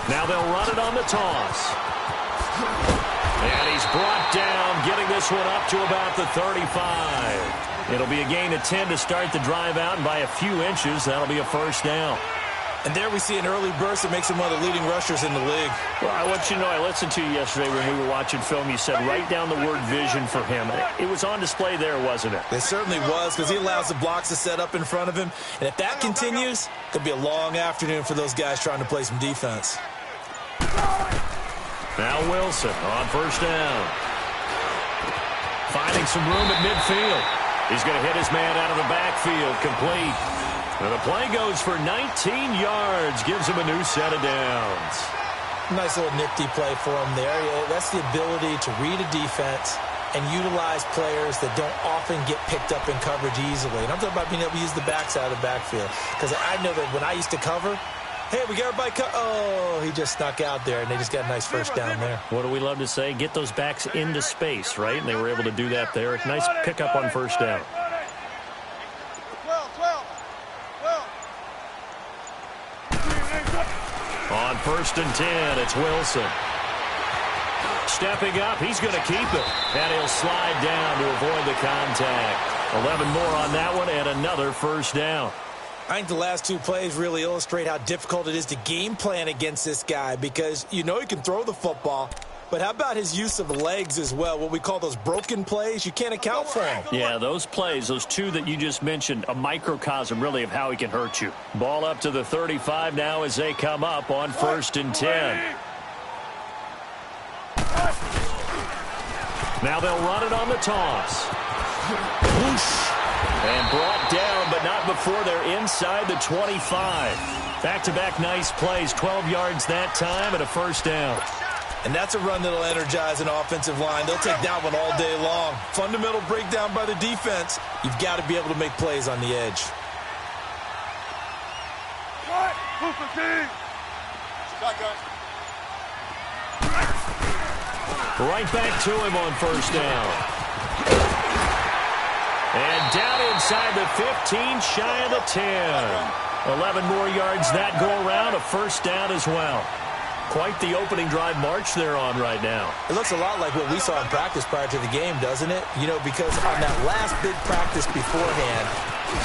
Now they'll run it on the toss. And he's brought down, getting this one up to about the 35. It'll be a gain of 10 to start the drive out, and by a few inches, that'll be a first down. And there we see an early burst that makes him one of the leading rushers in the league. Well, I want you to know, I listened to you yesterday when we were watching film. You said write down the word vision for him. It was on display there, wasn't it? It certainly was, because he allows the blocks to set up in front of him. And if that continues, it could be a long afternoon for those guys trying to play some defense. Now Wilson on first down. Finding some room at midfield. He's going to hit his man out of the backfield, complete. And the play goes for 19 yards, gives him a new set of downs. Nice little nifty play for him there. That's the ability to read a defense and utilize players that don't often get picked up in coverage easily. And I'm talking about being able to use the backside of the backfield. Because I know that when I used to cover, hey, we got everybody oh, he just snuck out there, and they just got a nice first down there. What do we love to say? Get those backs into space, right? And they were able to do that there. Nice pickup on first down. On first and 10, it's Wilson. Stepping up, he's going to keep it. And he'll slide down to avoid the contact. 11 more on that one, and another first down. I think the last two plays really illustrate how difficult it is to game plan against this guy, because you know he can throw the football, but how about his use of legs as well? What we call those broken plays, you can't account for them. Yeah, those plays, those two that you just mentioned, a microcosm really of how he can hurt you. Ball up to the 35 now as they come up on first and 10. Now they'll run it on the toss. Whoosh. And brought down, but not before they're inside the 25. Back-to-back nice plays, 12 yards that time, and a first down. And that's a run that'll energize an offensive line. They'll take that one all day long. Fundamental breakdown by the defense. You've got to be able to make plays on the edge. Right back to him on first down. And down inside the 15, shy of the 10. 11 more yards that go around, a first down as well. Quite the opening drive march they're on right now. It looks a lot like what we saw in practice prior to the game, doesn't it? You know, because on that last big practice beforehand,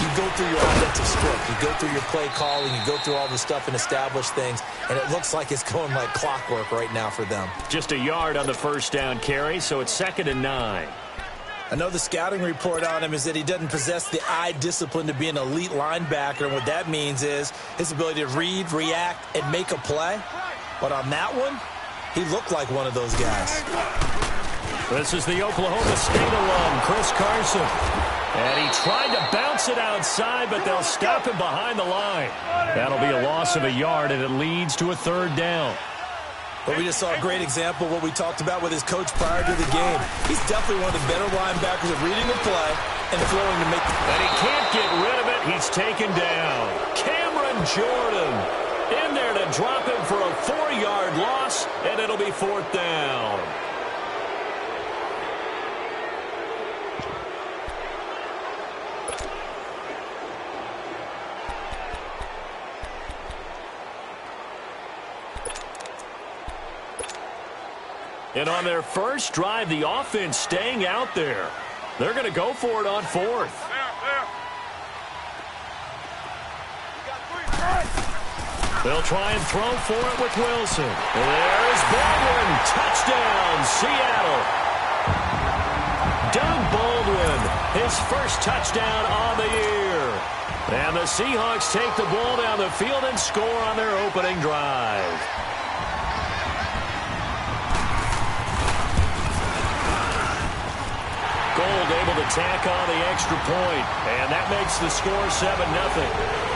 you go through your offensive script, you go through your play calling, you go through all the stuff and establish things, and it looks like it's going like clockwork right now for them. Just a yard on the first down carry, so it's 2nd and 9. I know the scouting report on him is that he doesn't possess the eye discipline to be an elite linebacker, and what that means is his ability to read, react, and make a play. But on that one, he looked like one of those guys. This is the Oklahoma State alum, Chris Carson. And he tried to bounce it outside, but they'll stop him behind the line. That'll be a loss of a yard, and it leads to a 3rd down. But we just saw a great example of what we talked about with his coach prior to the game. He's definitely one of the better linebackers at reading the play and throwing to make. And he can't get rid of it. He's taken down. Cameron Jordan in there to drop him for a 4-yard loss, and it'll be 4th down. And on their first drive, the offense staying out there. They're going to go for it on 4th. They'll try and throw for it with Wilson. There's Baldwin. Touchdown, Seattle. Doug Baldwin, his first touchdown on the year. And the Seahawks take the ball down the field and score on their opening drive. Gold able to tack on the extra point, and that makes the score 7-0.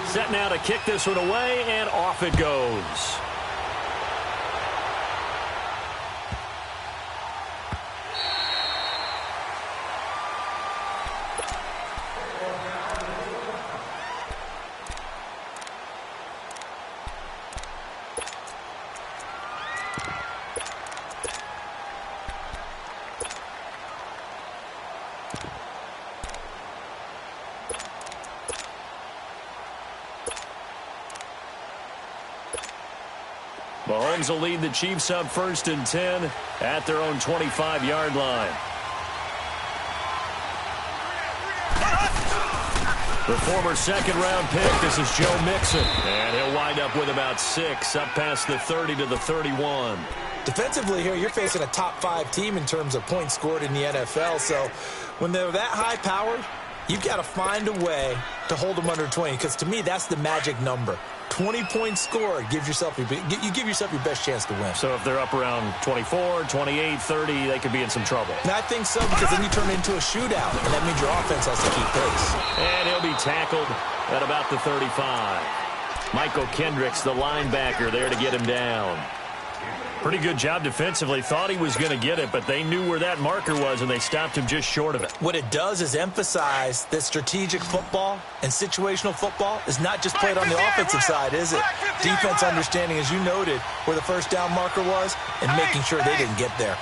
Set now to kick this one away, and off it goes. Mahomes will lead the Chiefs up 1st and 10 at their own 25-yard line. The former second-round pick, this is Joe Mixon. And he'll wind up with about 6, up past the 30 to the 31. Defensively here, you're facing a top-5 team in terms of points scored in the NFL. So when they're that high-powered, you've got to find a way to hold them under 20. Because to me, that's the magic number. 20 points scored, you give yourself your best chance to win. So if they're up around 24, 28, 30, they could be in some trouble. And I think so, because then you turn it into a shootout, and that means your offense has to keep pace. And he'll be tackled at about the 35. Michael Kendricks, the linebacker, there to get him down. Pretty good job defensively. Thought he was going to get it, but they knew where that marker was, and they stopped him just short of it. What it does is emphasize that strategic football and situational football is not just played on the offensive side, is it? Defense understanding, as you noted, where the first down marker was and making sure they didn't get there.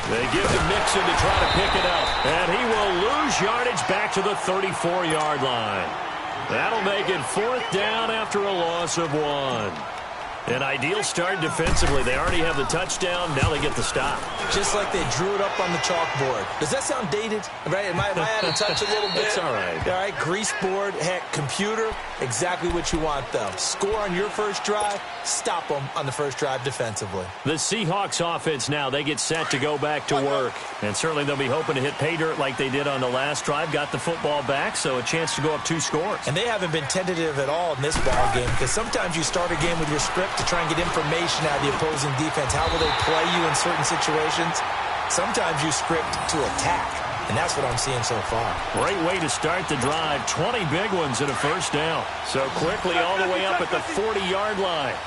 They give to Mixon to try to pick it up, and he will lose yardage back to the 34-yard line. That'll make it 4th down after a loss of 1. An ideal start defensively. They already have the touchdown. Now they get the stop. Just like they drew it up on the chalkboard. Does that sound dated? Right? Am I out of touch a little bit? It's all right. All right, grease board, heck, computer, exactly what you want, though. Score on your first drive, stop them on the first drive defensively. The Seahawks offense now, they get set to go back to work. And certainly they'll be hoping to hit pay dirt like they did on the last drive. Got the football back, so a chance to go up 2 scores. And they haven't been tentative at all in this ball game, because sometimes you start a game with your script to try and get information out of the opposing defense. How will they play you in certain situations? Sometimes you script to attack, and that's what I'm seeing so far. Great way to start the drive. 20 big ones and a first down. So quickly all the way up at the 40-yard line.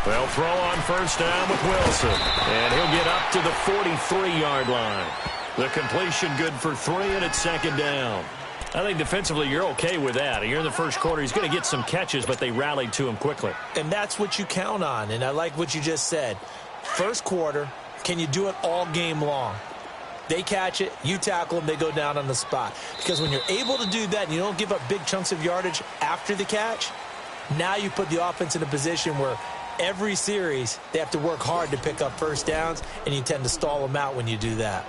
They'll throw on first down with Wilson, and he'll get up to the 43-yard line. The completion good for 3, and it's 2nd down. I think defensively you're okay with that. Here in the first quarter, he's going to get some catches, but they rallied to him quickly. And that's what you count on, and I like what you just said. First quarter, can you do it all game long? They catch it, you tackle them, they go down on the spot. Because when you're able to do that and you don't give up big chunks of yardage after the catch, now you put the offense in a position where every series they have to work hard to pick up first downs, and you tend to stall them out when you do that.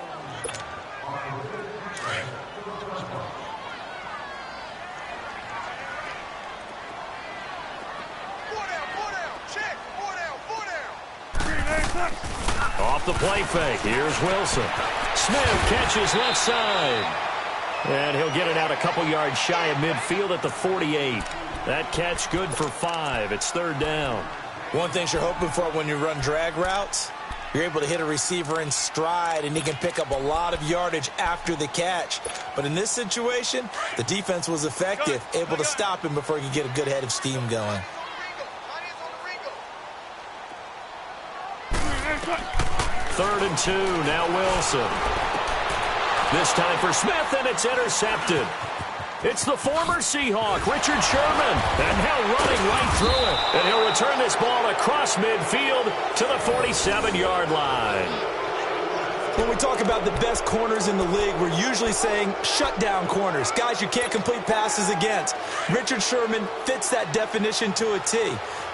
Off the play fake. Here's Wilson. Smith catches left side. And he'll get it out a couple yards shy of midfield at the 48. That catch good for 5. It's 3rd down. One thing you're hoping for when you run drag routes, you're able to hit a receiver in stride, and he can pick up a lot of yardage after the catch. But in this situation, the defense was effective, able to stop him before he could get a good head of steam going. 3rd and 2. Now Wilson. This time for Smith, and it's intercepted. It's the former Seahawk, Richard Sherman, and now running right through it. And he'll return this ball across midfield to the 47-yard line. When we talk about the best corners in the league, we're usually saying shutdown corners, guys you can't complete passes against. Richard Sherman fits that definition to a T.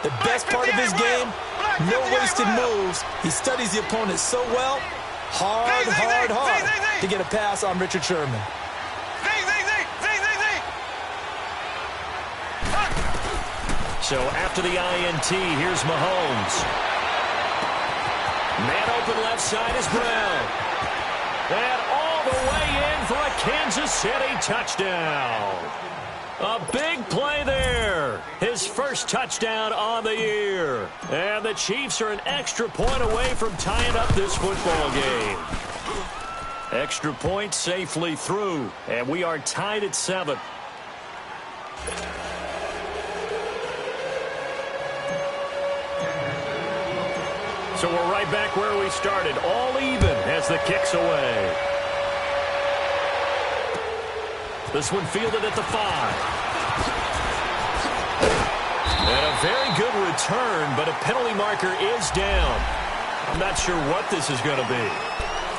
The best part of his game, no wasted moves. He studies the opponent so well, hard to get a pass on Richard Sherman. So after the INT, here's Mahomes. Man open left side is Brown. And all the way in for a Kansas City touchdown. A big play there. His first touchdown on the year. And the Chiefs are an extra point away from tying up this football game. Extra point safely through. And we are tied at 7. So we're right back where we started, all even as the kick's away. This one fielded at the 5. And a very good return, but a penalty marker is down. I'm not sure what this is going to be.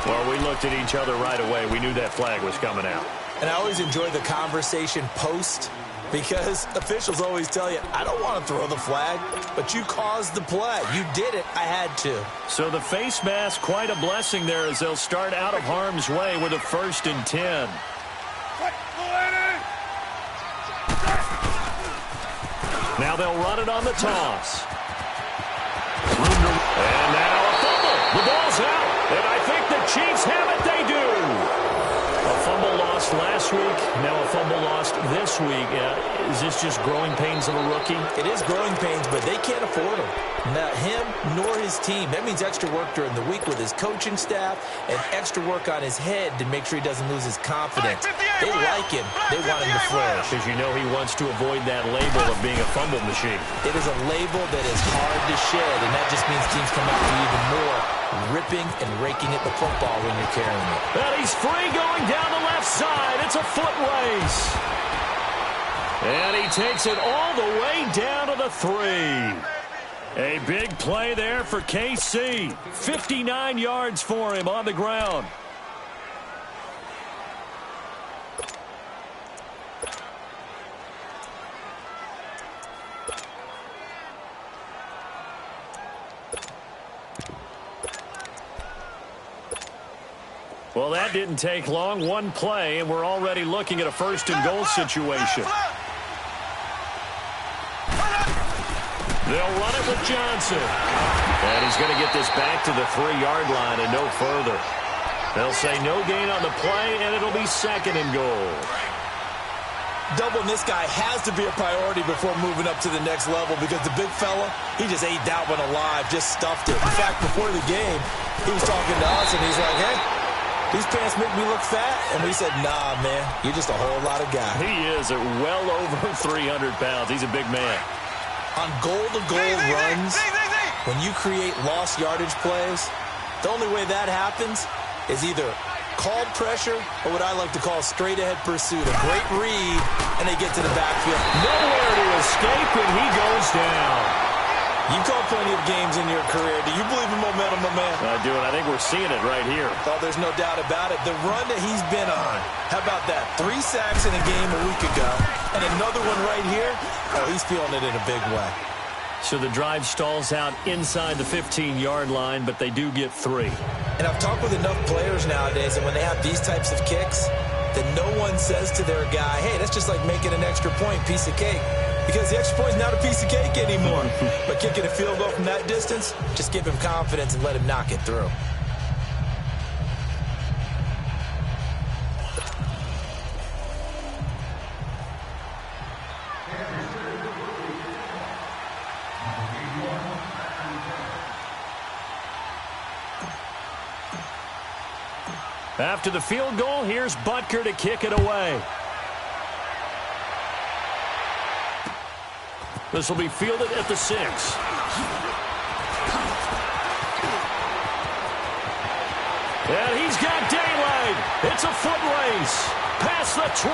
Well, we looked at each other right away. We knew that flag was coming out. And I always enjoy the conversation post, because officials always tell you, I don't want to throw the flag, but you caused the play. You did it. I had to. So the face mask, quite a blessing there as they'll start out of harm's way with a 1st and 10. Now they'll run it on the toss. And now a fumble. The ball's out. And I think the Chiefs have it. They do. A fumble lost last week. Now a fumble lost this week. Is this just growing pains of a rookie? It is growing pains, but they can't afford him. Not him nor his team. That means extra work during the week with his coaching staff and extra work on his head to make sure he doesn't lose his confidence. They like him. They want him to flourish. Because you know he wants to avoid that label of being a fumble machine. It is a label that is hard to shed, and that just means teams come after you even more, ripping and raking at the football when you're carrying it. And he's free going down the left side. It's a foot race. And he takes it all the way down to the 3. A big play there for KC. 59 yards for him on the ground. Well, that didn't take long. One play, and we're already looking at a 1st and goal situation. They'll run it with Johnson. And he's going to get this back to the 3-yard line and no further. They'll say no gain on the play, and it'll be 2nd and goal. Doubling this guy has to be a priority before moving up to the next level, because the big fella, he just ate that one alive, just stuffed it. In fact, before the game, he was talking to us, and he's like, hey, these pants make me look fat. And we said, nah, man, you're just a whole lot of guy. He is at well over 300 pounds. He's a big man. On goal-to-goal runs, when you create lost yardage plays, the only way that happens is either called pressure or what I like to call straight-ahead pursuit. A great read, and they get to the backfield. Nowhere to escape, and he goes down. You've called plenty of games in your career. Do you believe in momentum, my man? I do, and I think we're seeing it right here. Oh, there's no doubt about it. The run that he's been on, how about that? 3 sacks in a game a week ago, and another one right here. Oh, he's feeling it in a big way. So the drive stalls out inside the 15-yard line, but they do get 3. And I've talked with enough players nowadays, and when they have these types of kicks, that no one says to their guy, hey, that's just like making an extra point, piece of cake. Because the extra point is not a piece of cake anymore. But kicking a field goal from that distance, just give him confidence and let him knock it through. After the field goal, here's Butker to kick it away. This will be fielded at the 6. And he's got daylight. It's a foot race. Past the 20,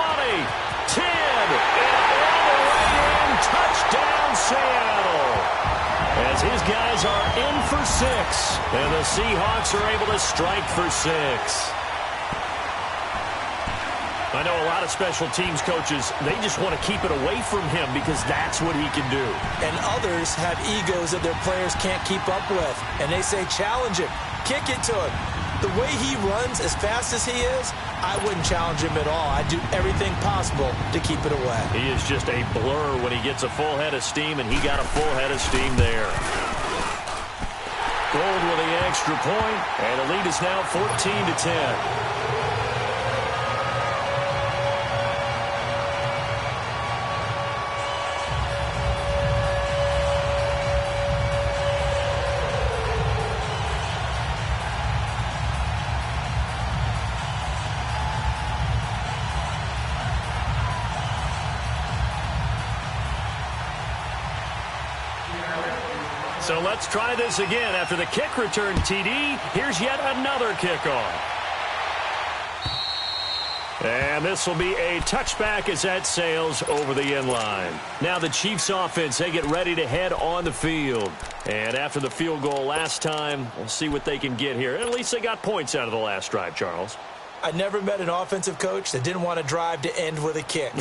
10, and all the way in. Touchdown, Seattle. As his guys are in for 6. And the Seahawks are able to strike for 6. I know a lot of special teams coaches, they just want to keep it away from him because that's what he can do. And others have egos that their players can't keep up with. And they say, challenge him, kick it to him. The way he runs as fast as he is, I wouldn't challenge him at all. I'd do everything possible to keep it away. He is just a blur when he gets a full head of steam, and he got a full head of steam there. Gold with the extra point, and the lead is now 14-10. So let's try this again. After the kick return, TD, here's yet another kickoff. And this will be a touchback as that sails over the end line. Now the Chiefs offense, they get ready to head on the field. And after the field goal last time, we'll see what they can get here. At least they got points out of the last drive, Charles. I never met an offensive coach that didn't want to drive to end with a kick.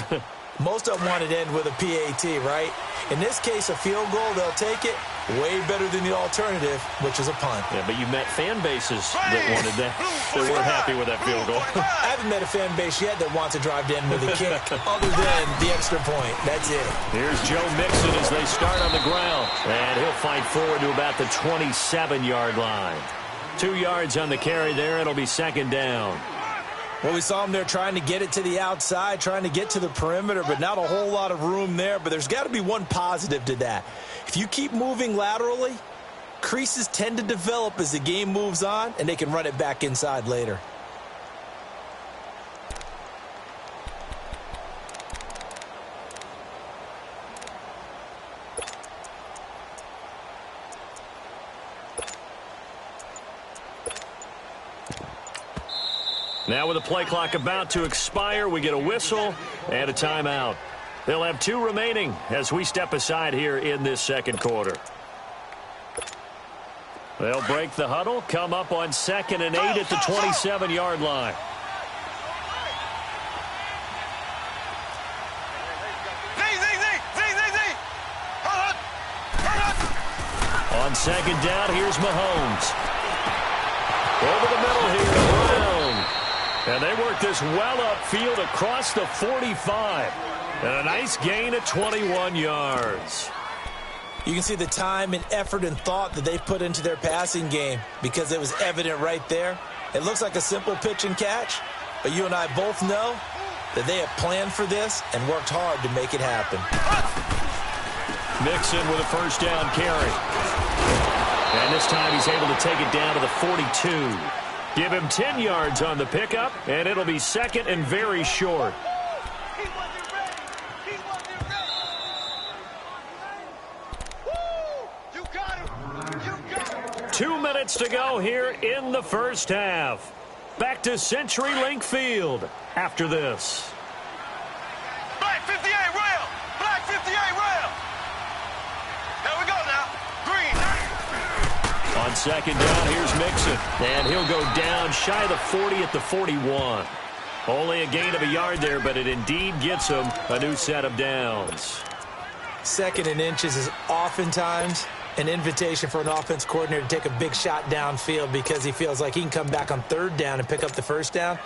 Most of them wanted to end with a PAT, right? In this case, a field goal, they'll take it. Way better than the alternative, which is a punt. Yeah, but you met fan bases that wanted that. They weren't happy with that field goal. I haven't met a fan base yet that wants to drive to end with a kick, other than the extra point. That's it. Here's Joe Mixon as they start on the ground. And he'll fight forward to about the 27-yard line. 2 yards on the carry there. It'll be second down. Well, we saw him there trying to get it to the outside, trying to get to the perimeter, but not a whole lot of room there. But there's got to be one positive to that. If you keep moving laterally, creases tend to develop as the game moves on, and they can run it back inside later. Now with the play clock about to expire, we get a whistle and a timeout. They'll have 2 remaining as we step aside here in this second quarter. They'll break the huddle, come up on 2nd and 8 at the 27-yard line. On 2nd down, here's Mahomes. Over the middle here, Brown. And they work this well upfield across the 45. And a nice gain of 21 yards. You can see the time and effort and thought that they put into their passing game because it was evident right there. It looks like a simple pitch and catch, but you and I both know that they have planned for this and worked hard to make it happen. Mixon with a first down carry. And this time he's able to take it down to the 42. Give him 10 yards on the pickup, and it'll be second and very short. You got him. 2 minutes to go here in the first half. Back to CenturyLink Field after this. Black 58 rail. Black 58 rail. There we go now. Green. On 2nd down, here's Mixon. And he'll go down shy of the 40 at the 41. Only a gain of a yard there, but it indeed gets him a new set of downs. 2nd and inches is oftentimes an invitation for an offense coordinator to take a big shot downfield because he feels like he can come back on 3rd down and pick up the first down.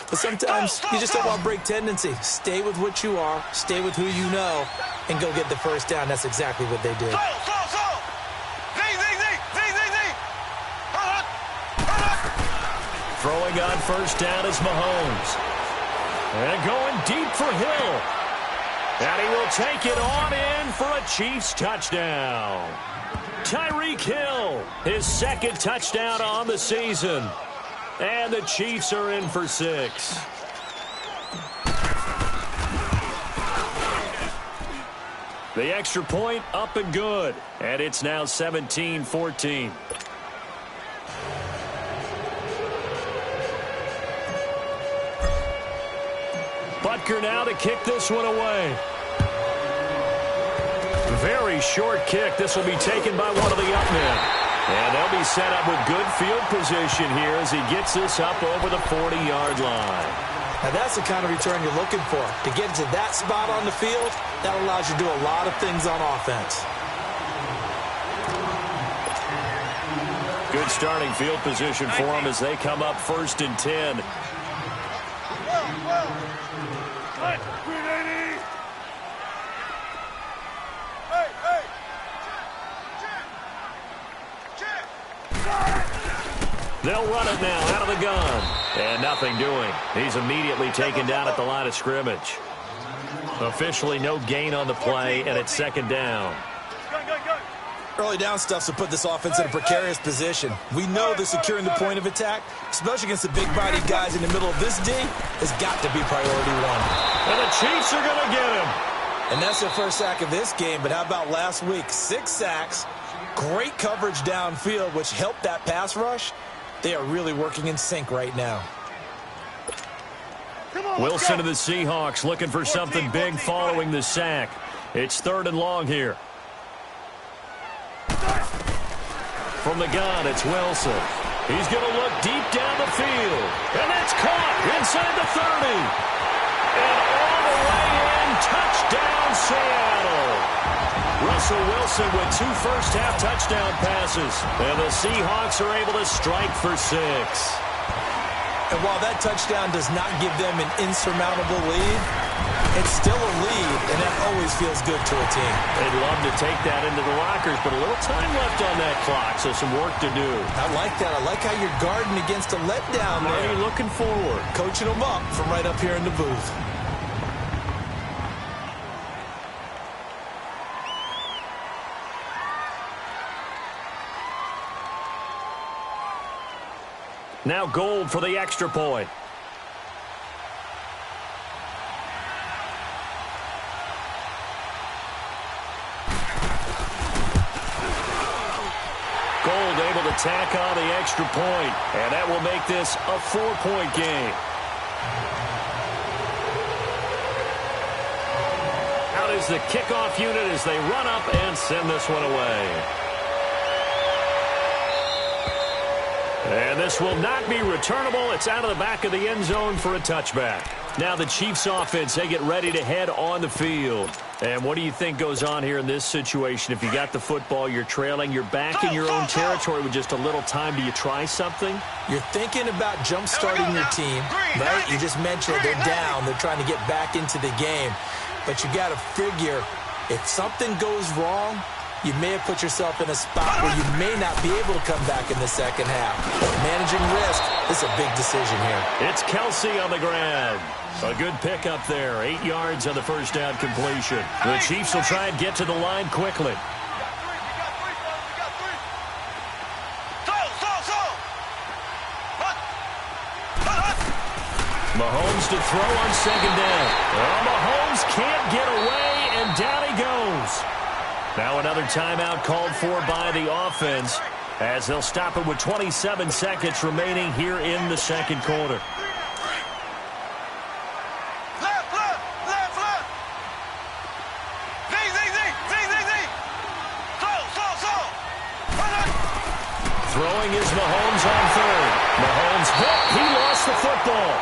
But sometimes you just don't want to break tendency. Stay with what you are, stay with who you know, and go get the first down. That's exactly what they did. Throwing on first down is Mahomes. And going deep for Hill. And he will take it on in for a Chiefs touchdown. Tyreek Hill, his 2nd touchdown on the season. And the Chiefs are in for 6. The extra point up and good. And it's now 17-14. Butker now to kick this one away. Very short kick. This will be taken by one of the up men. And they'll be set up with good field position here as he gets this up over the 40-yard line. Now that's the kind of return you're looking for. To get to that spot on the field, that allows you to do a lot of things on offense. Good starting field position for them as they come up 1st and 10. They'll run it now out of the gun. And nothing doing. He's immediately taken down at the line of scrimmage. Officially no gain on the play, and it's 2nd down. Early down stuff to put this offense in a precarious position. We know that securing the point of attack, especially against the big-bodied guys in the middle of this D, has got to be priority 1. And the Chiefs are going to get him. And that's their first sack of this game, but how about last week? 6 sacks, great coverage downfield, which helped that pass rush. They are really working in sync right now. Come on. Wilson to the Seahawks looking for something big following the sack. It's 3rd and long here. From the gun, it's Wilson. He's going to look deep down the field. And that's caught inside the 30. And all the way in, touchdown Seattle. Russell Wilson with 2 first-half touchdown passes. And the Seahawks are able to strike for 6. And while that touchdown does not give them an insurmountable lead, it's still a lead, and that always feels good to a team. They'd love to take that into the lockers, but a little time left on that clock, so some work to do. I like that. I like how you're guarding against a letdown there. Already looking forward. Coaching them up from right up here in the booth. Now Gold for the extra point. Gold able to tack on the extra point, and that will make this a 4-point game. Out is the kickoff unit as they run up and send this one away. And this will not be returnable. It's out of the back of the end zone for a touchback. Now the Chiefs offense, they get ready to head on the field. And what do you think goes on here in this situation? If you got the football, you're trailing, you're back in your own territory with just a little time. Do you try something? You're thinking about jump-starting your team, right? You just mentioned they're down. They're trying to get back into the game. But you got to figure if something goes wrong, you may have put yourself in a spot where you may not be able to come back in the second half. Managing risk is a big decision here. It's Kelsey on the grab. A good pickup there. 8 yards on the first down completion. The Chiefs will try and get to the line quickly. Mahomes to throw on second down. Well, Mahomes can't get away, and down he goes. Now another timeout called for by the offense as they'll stop it with 27 seconds remaining here in the second quarter. Throwing is Mahomes on third. Mahomes, he lost the football.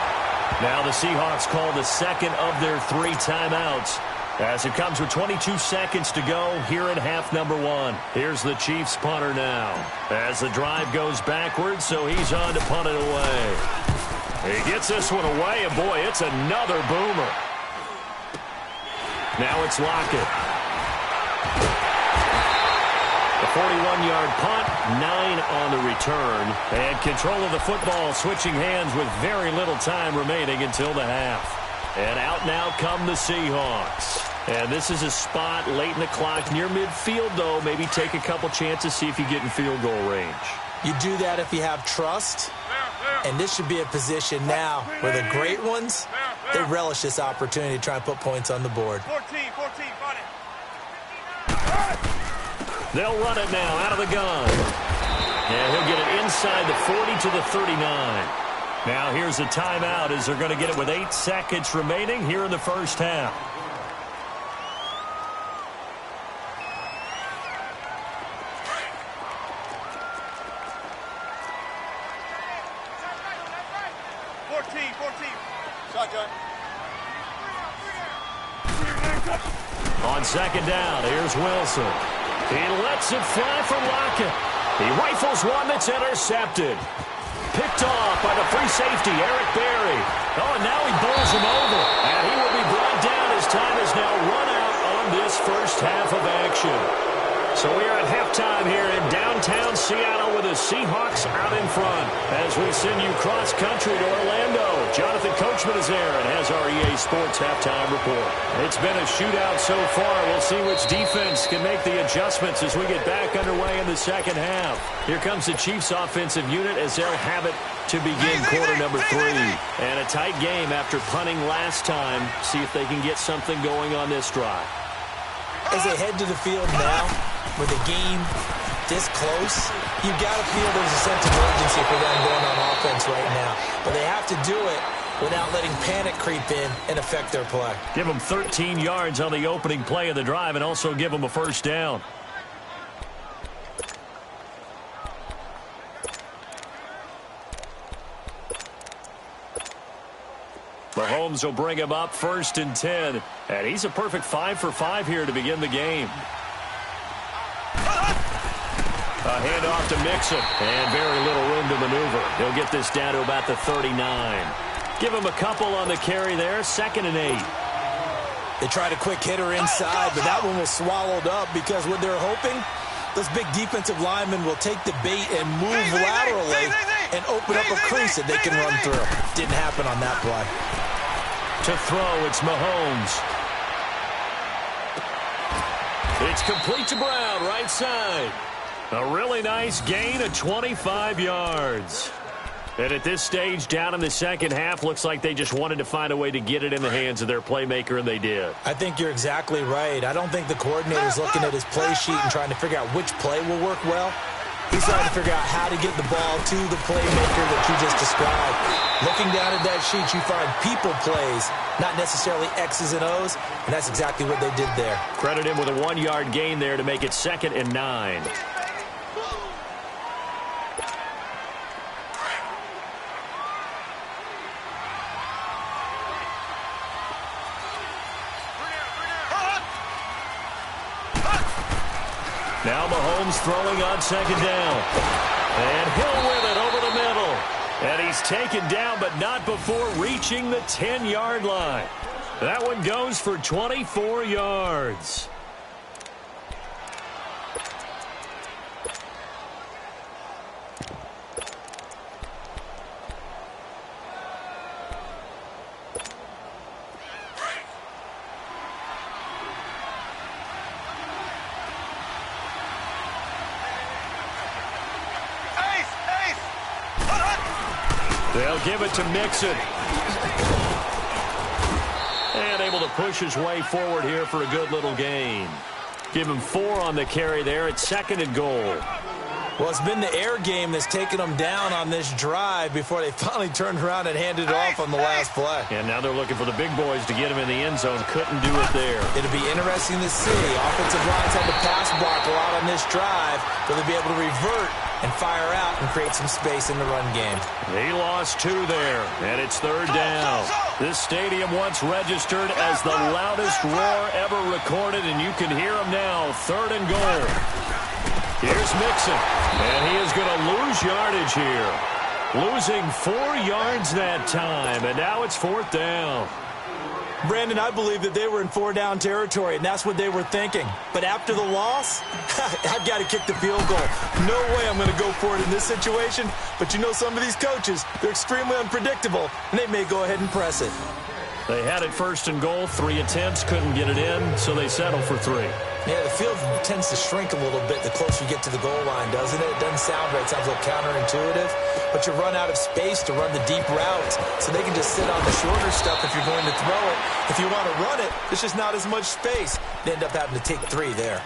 Now the Seahawks call the second of their 3 timeouts as it comes with 22 seconds to go here in half number 1. Here's the Chiefs punter now as the drive goes backwards, so he's on to punt it away. He gets this one away, and boy, it's another boomer. Now it's Lockett. A 41-yard punt, 9 on the return, and control of the football switching hands with very little time remaining until the half. And out now come the Seahawks. And this is a spot late in the clock near midfield, though. Maybe take a couple chances, see if you get in field goal range. You do that if you have trust. And this should be a position now where the great ones, they relish this opportunity to try and put points on the board. 14, got it. They'll run it now out of the gun. And he'll get it inside the 40 to the 39. Now here's a timeout as they're going to get it with 8 seconds remaining here in the first half. On second down, here's Wilson. He lets it fly for Lockett. He rifles one that's intercepted. Picked off by the free safety, Eric Berry. Oh, and now he bowls him over. And he will be brought down as time is now run out on this first half of action. So we are at halftime here in downtown Seattle with the Seahawks out in front. As we send you cross-country to Orlando, Jonathan Coachman is there and has our EA Sports halftime report. It's been a shootout so far. We'll see which defense can make the adjustments as we get back underway in the second half. Here comes the Chiefs offensive unit as they'll have it to begin quarter number 3. And a tight game after punting last time. See if they can get something going on this drive. As they head to the field now, with the game this close, you've got to feel there's a sense of urgency for them going on offense right now. But they have to do it without letting panic creep in and affect their play. Give them 13 yards on the opening play of the drive and also give them a first down. Mahomes will bring him up 1st and 10. And he's a perfect 5 for 5 here to begin the game. A handoff to Mixon. And very little room to maneuver. He'll get this down to about the 39. Give him a couple on the carry there. 2nd and 8. They tried a quick hitter inside, but that one was swallowed up because what they're hoping, those big defensive linemen will take the bait and move laterally and open up a crease that they can run through. Didn't happen on that play. To throw, it's Mahomes. It's complete to Brown, right side. A really nice gain of 25 yards. And at this stage, down in the second half, looks like they just wanted to find a way to get it in the hands of their playmaker, and they did. I think you're exactly right. I don't think the coordinator's looking at his play sheet and trying to figure out which play will work well. He's trying to figure out how to get the ball to the playmaker that you just described. Looking down at that sheet, you find people plays, not necessarily X's and O's, and that's exactly what they did there. Credit him with a 1-yard gain there to make it 2nd and 9. Now Mahomes throwing on 2nd down. And Hill with it over the middle. And he's taken down, but not before reaching the 10-yard line. That one goes for 24 yards. They'll give it to Mixon. And able to push his way forward here for a good little gain. Give him 4 on the carry there at 2nd and goal. Well, it's been the air game that's taken them down on this drive before they finally turned around and handed it off on the last play. And now they're looking for the big boys to get him in the end zone. Couldn't do it there. It'll be interesting to see. Offensive lines had to pass block a lot on this drive. Will they be able to revert and fire out and create some space in the run game? He lost 2 there, and it's 3rd down. This stadium once registered as the loudest roar ever recorded, and you can hear him now. 3rd and goal. Here's Mixon, and he is going to lose yardage here. Losing 4 yards that time, and now it's 4th down. Brandon, I believe that they were in 4-down territory, and that's what they were thinking. But after the loss, I've got to kick the field goal. No way I'm going to go for it in this situation. But you know some of these coaches, they're extremely unpredictable, and they may go ahead and press it. They had it 1st and goal, 3 attempts, couldn't get it in, so they settle for 3. Yeah, the field tends to shrink a little bit the closer you get to the goal line, doesn't it? It doesn't sound right. It sounds a little counterintuitive. But you run out of space to run the deep routes, so they can just sit on the shorter stuff if you're going to throw it. If you want to run it, there's just not as much space. They end up having to take 3 there.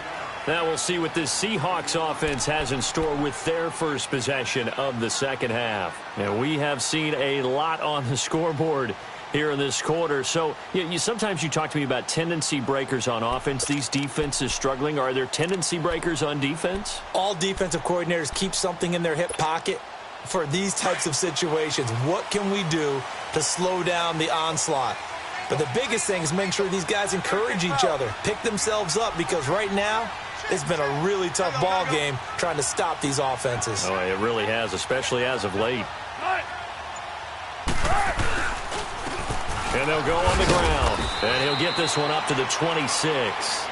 Now we'll see what this Seahawks offense has in store with their first possession of the second half. And we have seen a lot on the scoreboard here in this quarter. So sometimes you talk to me about tendency breakers on offense. These defenses struggling. Are there tendency breakers on defense? All defensive coordinators keep something in their hip pocket for these types of situations. What can we do to slow down the onslaught? But the biggest thing is making sure these guys encourage each other, pick themselves up, because right now it's been a really tough ball game trying to stop these offenses. Oh, it really has, especially as of late. And they'll go on the ground. And he'll get this one up to the 26.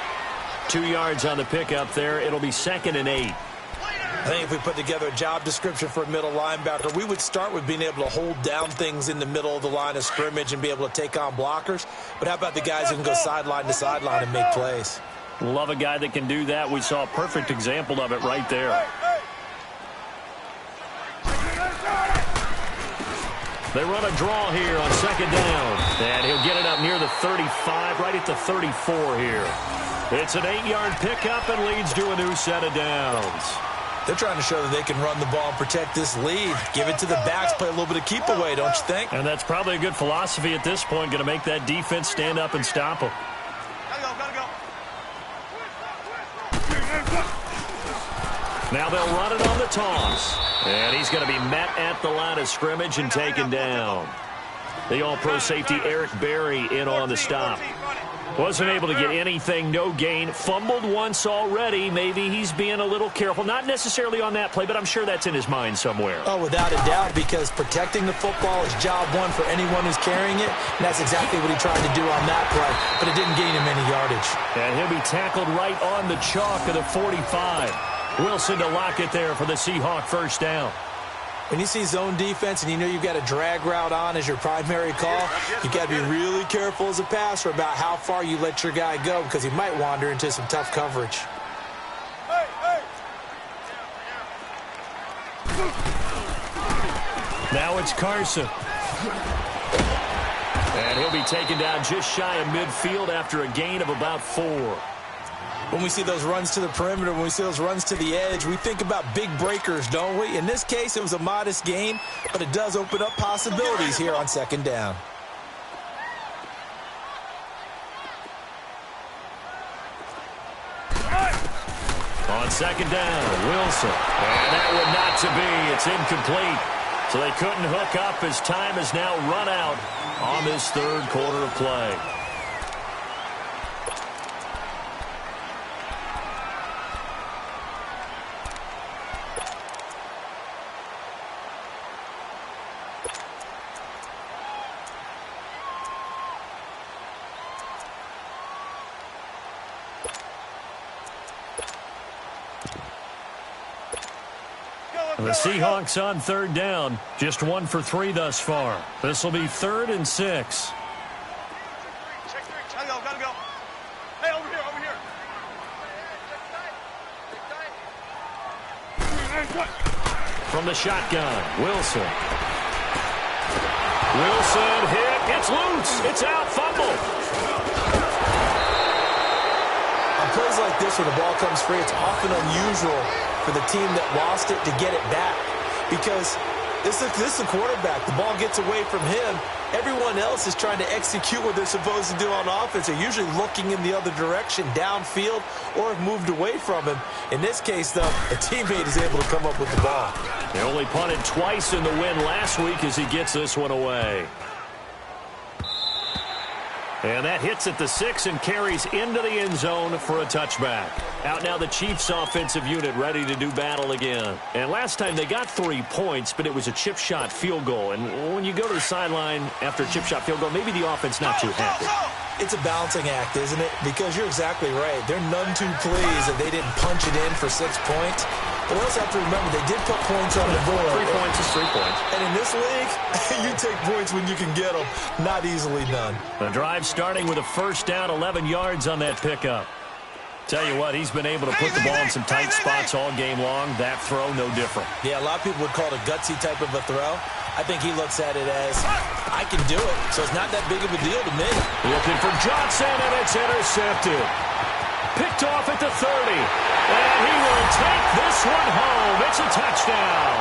2 yards on the pickup there. It'll be 2nd and 8. I think if we put together a job description for a middle linebacker, we would start with being able to hold down things in the middle of the line of scrimmage and be able to take on blockers. But how about the guys who can go sideline to sideline and make plays? Love a guy that can do that. We saw a perfect example of it right there. They run a draw here on 2nd down. And he'll get it up near the 35, right at the 34 here. It's an 8-yard pickup and leads to a new set of downs. They're trying to show that they can run the ball and protect this lead. Give it to the backs, play a little bit of keep away, don't you think? And that's probably a good philosophy at this point, going to make that defense stand up and stop them. Gotta go. Now they'll run it on the toss. And he's going to be met at the line of scrimmage and taken down. The all-pro safety Eric Berry in on the stop. Wasn't able to get anything, no gain. Fumbled once already. Maybe he's being a little careful. Not necessarily on that play, but I'm sure that's in his mind somewhere. Oh, without a doubt, because protecting the football is job one for anyone who's carrying it. And that's exactly what he tried to do on that play, but it didn't gain him any yardage. And he'll be tackled right on the chalk of the 45. Wilson to lock it there for the Seahawk first down. When you see zone defense and you know you've got a drag route on as your primary call, you've got to be really careful as a passer about how far you let your guy go because he might wander into some tough coverage. Now it's Carson. And he'll be taken down just shy of midfield after a gain of about 4. When we see those runs to the perimeter, when we see those runs to the edge, we think about big breakers, don't we? In this case, it was a modest gain, but it does open up possibilities here on second down. On second down, Wilson. And that would not to be. It's incomplete. So they couldn't hook up as time has now run out on this third quarter of play. The Seahawks on third down. Just 1 for 3 thus far. This will be 3rd and 6. Check 3. Gotta go. Hey, over here. From the shotgun, Wilson. Wilson hit. It's loose. It's out. Fumble. On plays like this where the ball comes free, it's often unusual for the team that lost it to get it back because this is the quarterback. The ball gets away from him. Everyone else is trying to execute what they're supposed to do on offense. They're usually looking in the other direction, downfield, or have moved away from him. In this case, though, a teammate is able to come up with the ball. They only punted twice in the win last week as he gets this one away. And that hits at the 6 and carries into the end zone for a touchback. Out now the Chiefs offensive unit ready to do battle again. And last time they got 3 points, but it was a chip shot field goal. And when you go to the sideline after a chip shot field goal, maybe the offense not too happy. It's a balancing act, isn't it? Because you're exactly right. They're none too pleased that they didn't punch it in for 6 points. But we also have to remember they did put points on the board. 3 points is 3 points. And in this league, you take points when you can get them. Not easily done. The drive starting with a first down, 11 yards on that pickup. Tell you what, he's been able to put the ball in some tight spots all game long. That throw, no different. Yeah, a lot of people would call it a gutsy type of a throw. I think he looks at it as, I can do it, so it's not that big of a deal to me. Looking for Johnson, and it's intercepted. Picked off at the 30. And he will take this one home. It's a touchdown.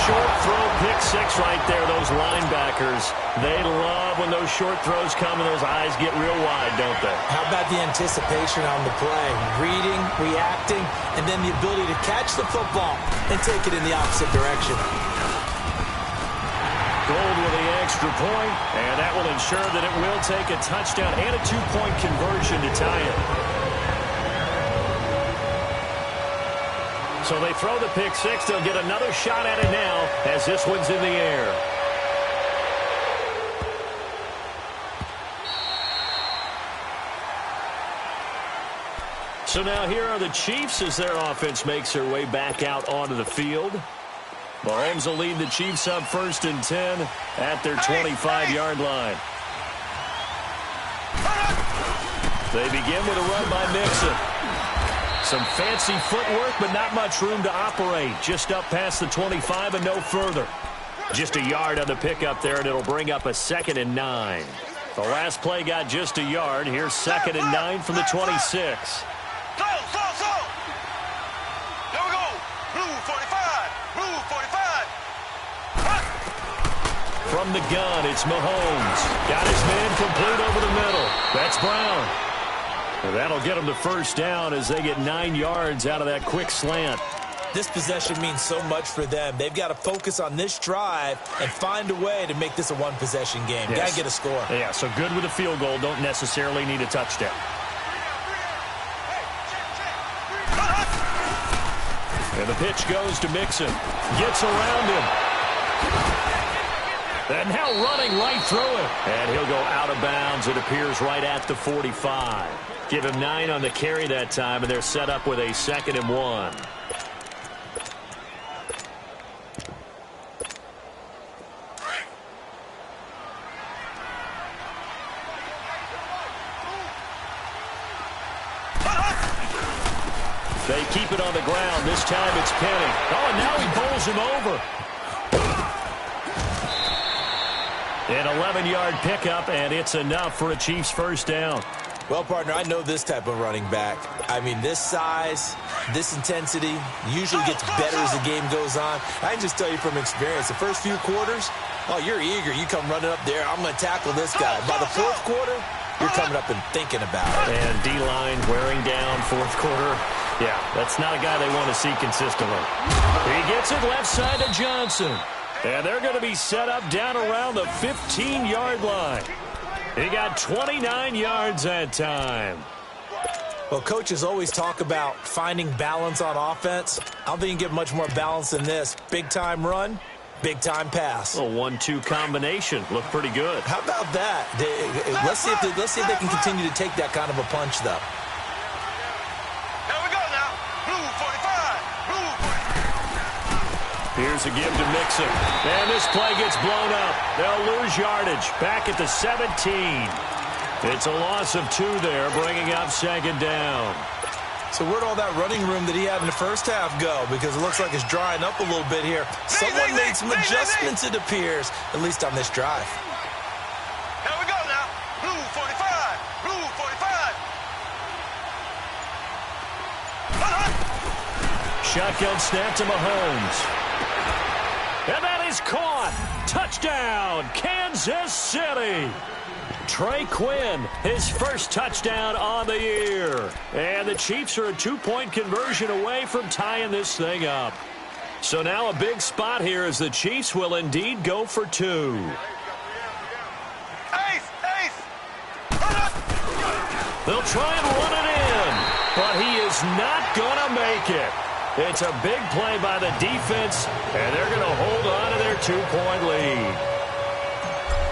Short throw, pick 6 right there. Those linebackers, they love when those short throws come and those eyes get real wide, don't they? How about the anticipation on the play? Reading, reacting, and then the ability to catch the football and take it in the opposite direction. Gold with the extra point, and that will ensure that it will take a touchdown and a 2-point conversion to tie it. So they throw the pick 6. They'll get another shot at it now as this one's in the air. So now here are the Chiefs as their offense makes their way back out onto the field. Mahomes will lead the Chiefs up 1st and 10 at their 25-yard line. They begin with a run by Mixon. Some fancy footwork, but not much room to operate. Just up past the 25 and no further. Just a yard on the pickup there, and it'll bring up a 2nd and 9. The last play got just a yard. Here's 2nd and 9 from the 26. 45. Move 45. From the gun, it's Mahomes. Got his man complete over the middle. That's Brown. And that'll get them the first down as they get 9 yards out of that quick slant. This possession means so much for them. They've got to focus on this drive and find a way to make this a one-possession game. Yes. Got to get a score. Yeah, so good with a field goal. Don't necessarily need a touchdown. And the pitch goes to Mixon. Gets around him. And now running right through it. And he'll go out of bounds, it appears, right at the 45. Give him 9 on the carry that time, and they're set up with a 2nd and 1. They keep it on the ground. This time it's Penny. Oh, and now he bowls him over. An 11-yard pickup, and it's enough for a Chiefs first down. Well, partner, I know this type of running back. I mean, this size, this intensity usually gets better as the game goes on. I can just tell you from experience, the first few quarters, oh, you're eager. You come running up there, I'm going to tackle this guy. By the fourth quarter, you're coming up and thinking about it. And D-line wearing down fourth quarter. Yeah, that's not a guy they want to see consistently. He gets it left side to Johnson. And they're going to be set up down around the 15-yard line. He got 29 yards that time. Well, coaches always talk about finding balance on offense. I don't think you can get much more balance than this. Big-time run, big-time pass. A 1-2 combination. Looked pretty good. How about that? Let's see if they can continue to take that kind of a punch, though. Here we go now. Blue 45. Blue 45. Here's a give to Mixon. And this play gets blown up. They'll lose yardage. Back at the 17. It's a loss of 2 there, bringing up 2nd down. So where'd all that running room that he had in the first half go? Because it looks like it's drying up a little bit here. Someone made some adjustments, it appears, at least on this drive. Here we go now. Blue 45. Blue 45. Shotgun snap to Mahomes. And that is caught. Touchdown, Kansas City. Trey Quinn, his first touchdown on the year. And the Chiefs are a 2-point conversion away from tying this thing up. So now a big spot here as the Chiefs will indeed go for 2. Ace, ace. They'll try and run it in, but he is not going to make it. It's a big play by the defense, and they're going to hold on to their 2-point lead.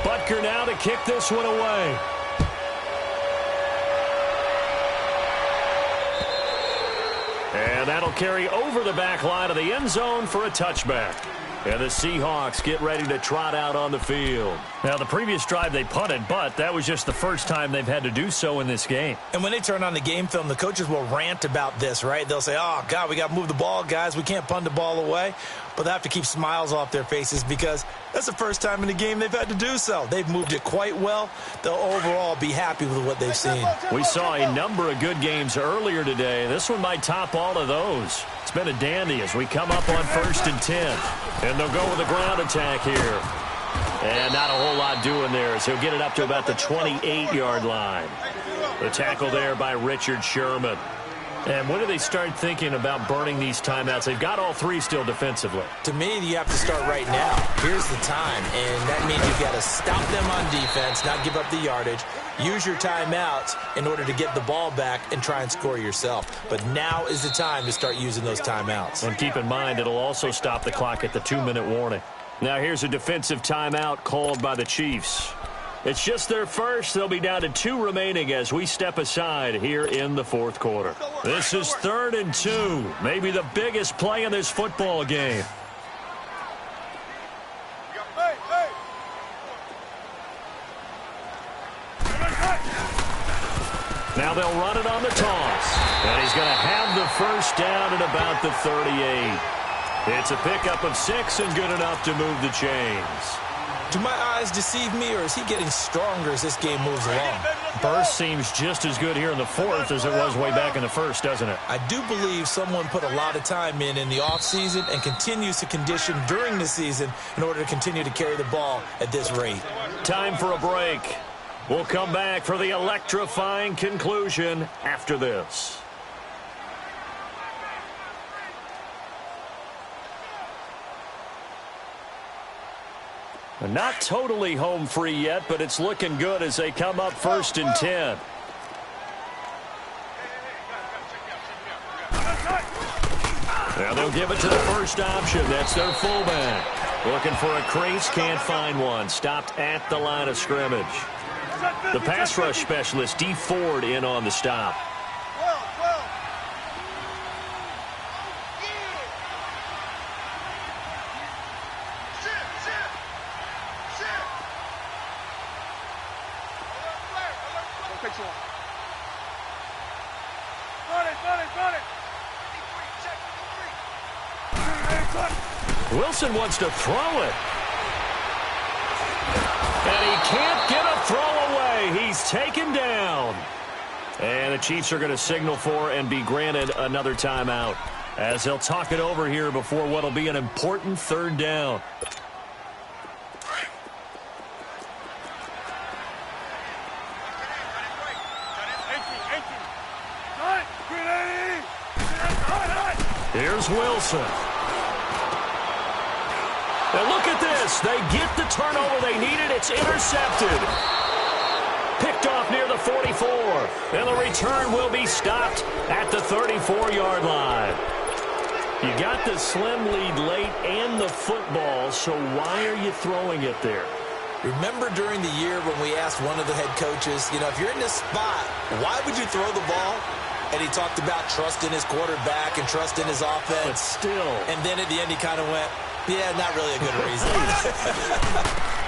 Butker now to kick this one away. And that'll carry over the back line of the end zone for a touchback. And the Seahawks get ready to trot out on the field. Now, the previous drive they punted, but that was just the first time they've had to do so in this game. And when they turn on the game film, the coaches will rant about this, right? They'll say, oh, God, we got to move the ball, guys. We can't punt the ball away. But they have to keep smiles off their faces because that's the first time in the game they've had to do so. They've moved it quite well. They'll overall be happy with what they've seen. We saw a number of good games earlier today. This one might top all of those. It's been a dandy as we come up on 1st and 10. And they'll go with a ground attack here. And not a whole lot doing there as he'll get it up to about the 28-yard line. The tackle there by Richard Sherman. And when do they start thinking about burning these timeouts? They've got all 3 still defensively. To me, you have to start right now. Here's the time, and that means you've got to stop them on defense, not give up the yardage. Use your timeouts in order to get the ball back and try and score yourself. But now is the time to start using those timeouts. And keep in mind, it'll also stop the clock at the 2-minute warning. Now here's a defensive timeout called by the Chiefs. It's just their first. They'll be down to 2 remaining as we step aside here in the 4th quarter. This is 3rd and 2, maybe the biggest play in this football game. Now they'll run it on the toss. And he's going to have the first down at about the 38. It's a pickup of 6 and good enough to move the chains. Do my eyes deceive me, or is he getting stronger as this game moves along? Burst seems just as good here in the fourth as it was way back in the first, doesn't it? I do believe someone put a lot of time in the offseason and continues to condition during the season in order to continue to carry the ball at this rate. Time for a break. We'll come back for the electrifying conclusion after this. Not totally home free yet, but it's looking good as they come up 1st and 10. Now they'll give it to the first option. That's their fullback. Looking for a crease, can't find one. Stopped at the line of scrimmage. The pass rush specialist, D. Ford, in on the stop. Wilson wants to throw it. And he can't get a throw away. He's taken down. And the Chiefs are going to signal for and be granted another timeout as they'll talk it over here before what will be an important 3rd down. Here's Wilson. And look at this. They get the turnover they needed. It's intercepted. Picked off near the 44. And the return will be stopped at the 34-yard line. You got the slim lead late and the football, so why are you throwing it there? Remember during the year when we asked one of the head coaches, you know, if you're in this spot, why would you throw the ball? And he talked about trusting his quarterback and trusting his offense. But still. And then at the end he kind of went, yeah, not really a good reason.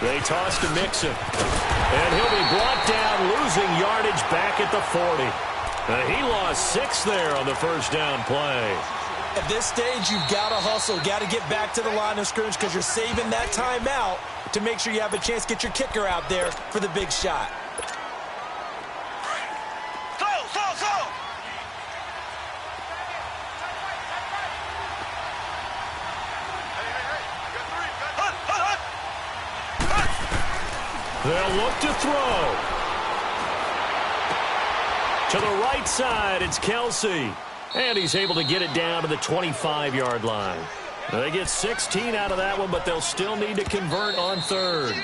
They toss to Mixon. And he'll be brought down, losing yardage back at the 40. He lost 6 there on the first down play. At this stage, you've got to hustle, got to get back to the line of scrimmage because you're saving that timeout to make sure you have a chance to get your kicker out there for the big shot. They'll look to throw. To the right side, it's Kelsey. And he's able to get it down to the 25-yard line. They get 16 out of that one, but they'll still need to convert on 3rd.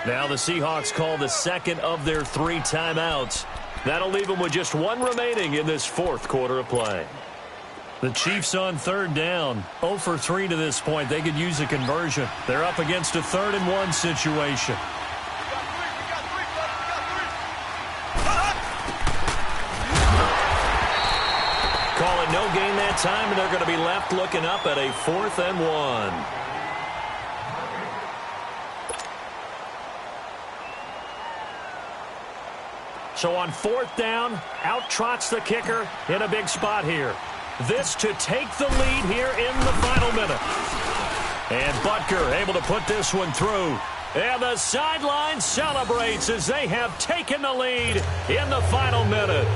Now the Seahawks call the 2nd of their 3 timeouts. That'll leave them with just 1 remaining in this 4th quarter of play. The Chiefs on 3rd down. 0 for 3 to this point. They could use a conversion. They're up against a 3rd and 1 situation. Calling no gain that time, and they're going to be left looking up at a 4th and 1. So on 4th down, out trots the kicker in a big spot here. This to take the lead here in the final minute. And Butker able to put this one through. And the sideline celebrates as they have taken the lead in the final minute.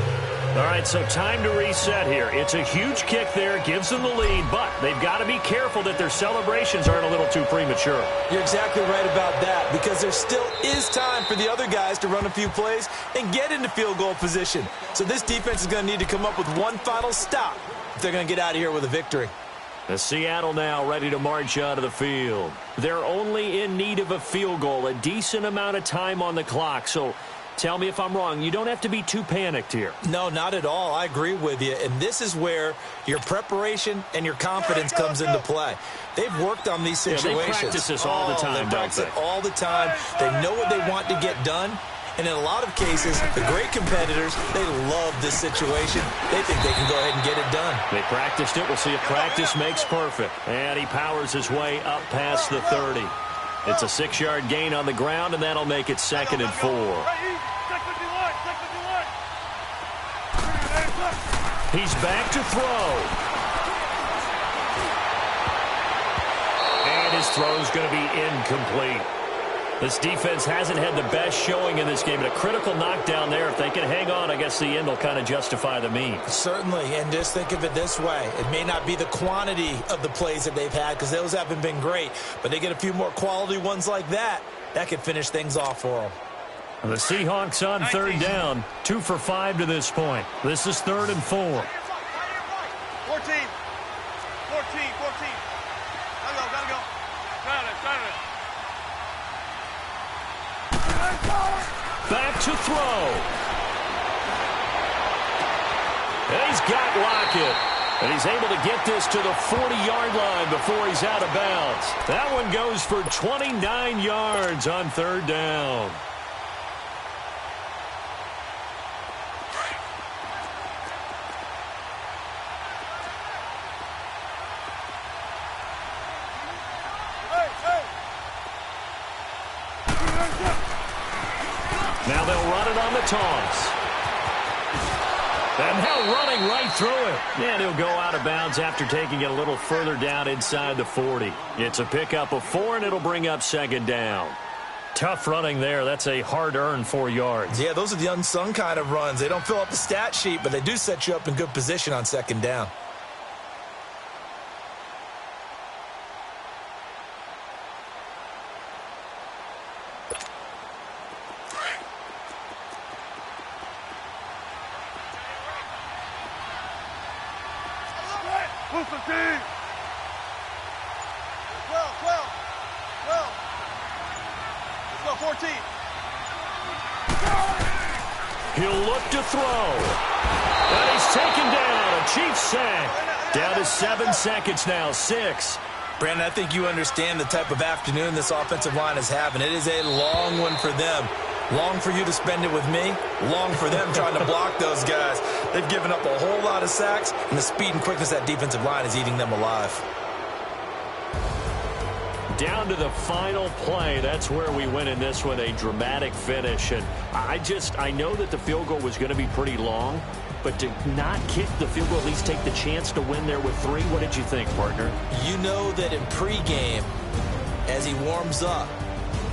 All right, so time to reset here. It's a huge kick there, gives them the lead, but they've got to be careful that their celebrations aren't a little too premature. You're exactly right about that, because there still is time for the other guys to run a few plays and get into field goal position. So this defense is going to need to come up with one final stop if they're going to get out of here with a victory. The Seattle now ready to march out of the field. They're only in need of a field goal, a decent amount of time on the clock, so tell me if I'm wrong. You don't have to be too panicked here. No, not at all. I agree with you. And this is where your preparation and your confidence comes into play. They've worked on these situations. Yeah, they practice this all the time, they practice it all the time. They know what they want to get done. And in a lot of cases, the great competitors, they love this situation. They think they can go ahead and get it done. They practiced it. We'll see if practice makes perfect. And he powers his way up past the 30. It's a 6-yard gain on the ground, and that'll make it 2nd and 4. He's back to throw. And his throw's going to be incomplete. This defense hasn't had the best showing in this game, but a critical knockdown there. If they can hang on, I guess the end will kind of justify the means. Certainly, and just think of it this way. It may not be the quantity of the plays that they've had because those haven't been great, but they get a few more quality ones like that. That could finish things off for them. The Seahawks on third down, 2 for 5 to this point. This is 3rd and 4. 14. 14. 14. Gotta go. Got it. Back to throw. And he's got Lockett. And he's able to get this to the 40-yard line before he's out of bounds. That one goes for 29 yards on 3rd down. Now they'll run it on the toss. And now running right through it. And he'll go out of bounds after taking it a little further down inside the 40. It's a pickup of 4, and it'll bring up 2nd down. Tough running there. That's a hard-earned 4 yards. Yeah, those are the unsung kind of runs. They don't fill up the stat sheet, but they do set you up in good position on 2nd down. Move 15. 12. Let's go 14. He'll look to throw. And he's taken down. A Chiefs sack. Down to 7 seconds now. 6. Brandon, I think you understand the type of afternoon this offensive line is having. It is a long one for them. Long for you to spend it with me. Long for them trying to block those guys. They've given up a whole lot of sacks, and the speed and quickness of that defensive line is eating them alive. Down to the final play. That's where we win in this one, a dramatic finish. And I know that the field goal was going to be pretty long, but to not kick the field goal, at least take the chance to win there with 3, what did you think, partner? You know that in pregame, as he warms up,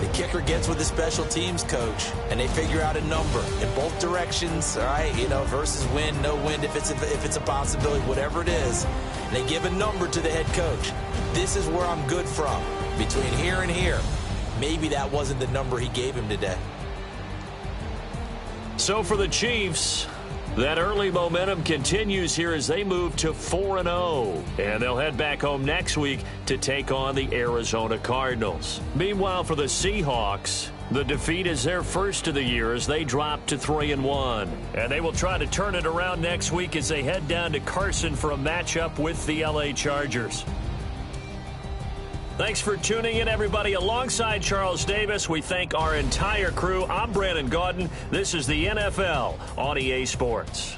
the kicker gets with the special teams coach, and they figure out a number in both directions, all right, versus wind, no wind, if it's a possibility, whatever it is. And they give a number to the head coach. This is where I'm good from, between here and here. Maybe that wasn't the number he gave him today. So for the Chiefs, that early momentum continues here as they move to 4-0. And they'll head back home next week to take on the Arizona Cardinals. Meanwhile, for the Seahawks, the defeat is their first of the year as they drop to 3-1. And they will try to turn it around next week as they head down to Carson for a matchup with the LA Chargers. Thanks for tuning in, everybody. Alongside Charles Davis, we thank our entire crew. I'm Brandon Gaudin. This is the NFL on EA Sports.